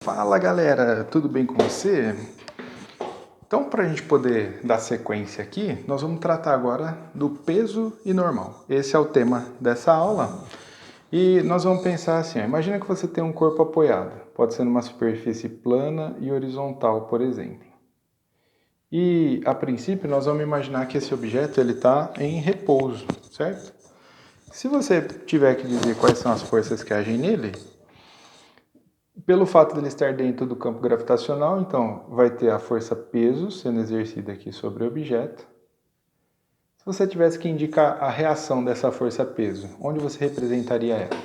Fala galera, tudo bem com você? Então, para a gente poder dar sequência aqui, nós vamos tratar agora do peso e normal. Esse é o tema dessa aula. E nós vamos pensar assim, imagina que você tem um corpo apoiado, pode ser numa superfície plana e horizontal, por exemplo. E, a princípio, nós vamos imaginar que esse objeto está em repouso, certo? Se você tiver que dizer quais são as forças que agem nele, pelo fato de ele estar dentro do campo gravitacional, então vai ter a força peso sendo exercida aqui sobre o objeto. Se você tivesse que indicar a reação dessa força peso, onde você representaria ela?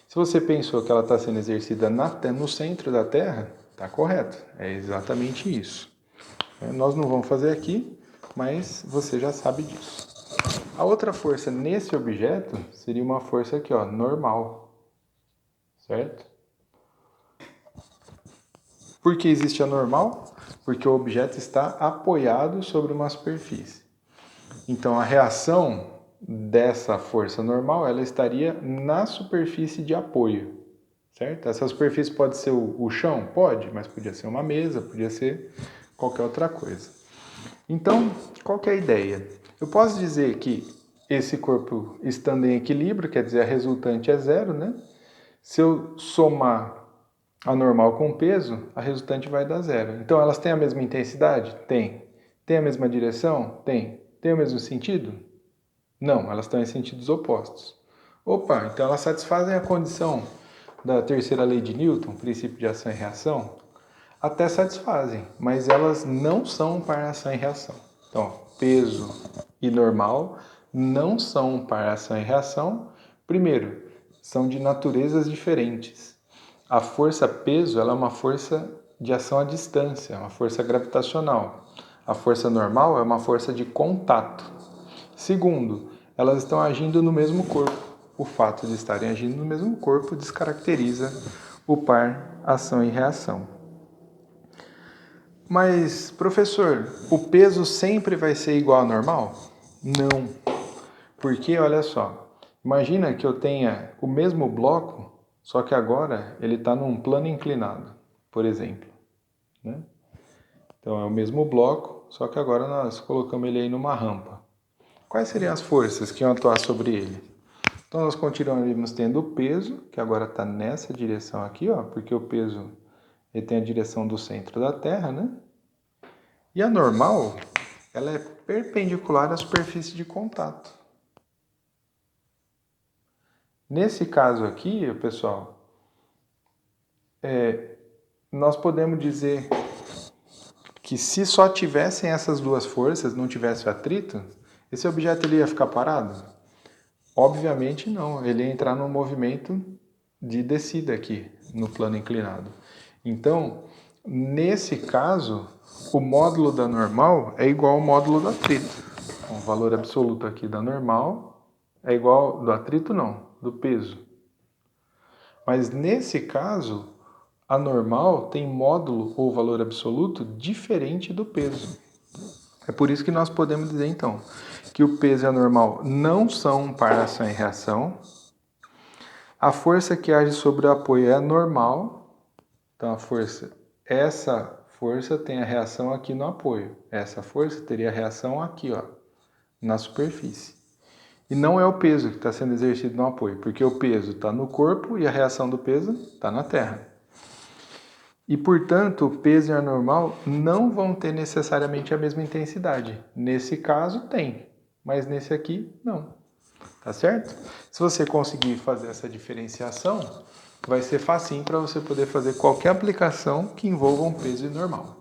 Se você pensou que ela está sendo exercida no centro da Terra, está correto, é exatamente isso. Nós não vamos fazer aqui, mas você já sabe disso. A outra força nesse objeto seria uma força aqui, ó, normal, certo? Por que existe a normal? Porque o objeto está apoiado sobre uma superfície. Então, a reação dessa força normal, ela estaria na superfície de apoio, certo? Essa superfície pode ser o chão? Pode, mas podia ser uma mesa, podia ser qualquer outra coisa. Então, qual que é a ideia? Eu posso dizer que esse corpo estando em equilíbrio, quer dizer, a resultante é zero, né? Se eu somar a normal com peso, a resultante vai dar zero. Então, elas têm a mesma intensidade? Tem. Tem a mesma direção? Tem. Tem o mesmo sentido? Não, elas estão em sentidos opostos. Opa, então elas satisfazem a condição da terceira lei de Newton, princípio de ação e reação? Até satisfazem, mas elas não são um par ação e reação. Então, peso e normal não são um par ação e reação. Primeiro, são de naturezas diferentes. A força peso ela é uma força de ação à distância, uma força gravitacional. A força normal é uma força de contato. Segundo, elas estão agindo no mesmo corpo. O fato de estarem agindo no mesmo corpo descaracteriza o par ação e reação. Mas, professor, o peso sempre vai ser igual ao normal? Não. Porque, olha só, imagina que eu tenha o mesmo bloco, só que agora ele está num plano inclinado, por exemplo. Né? Então é o mesmo bloco, só que agora nós colocamos ele aí numa rampa. Quais seriam as forças que iam atuar sobre ele? Então nós continuaríamos tendo o peso, que agora está nessa direção aqui, ó, porque o peso ele tem a direção do centro da Terra, né? E a normal, ela é perpendicular à superfície de contato. Nesse caso aqui, pessoal, nós podemos dizer que se só tivessem essas duas forças, não tivesse o atrito, esse objeto ele ia ficar parado? Obviamente não, ele ia entrar num movimento de descida aqui, no plano inclinado. Então, nesse caso, o módulo da normal é igual ao módulo do atrito. O valor absoluto aqui da normal é igual do atrito não, do peso. Mas nesse caso, a normal tem módulo ou valor absoluto diferente do peso. É por isso que nós podemos dizer então que o peso e a normal não são um par ação e reação. A força que age sobre o apoio é a normal. Então essa força tem a reação aqui no apoio. Essa força teria a reação aqui, ó, na superfície. E não é o peso que está sendo exercido no apoio, porque o peso está no corpo e a reação do peso está na Terra. E, portanto, o peso e a normal não vão ter necessariamente a mesma intensidade. Nesse caso, tem, mas nesse aqui, não. Tá certo? Se você conseguir fazer essa diferenciação, vai ser facinho para você poder fazer qualquer aplicação que envolva um peso e normal.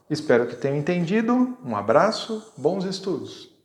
Espero que tenham entendido. Um abraço, bons estudos!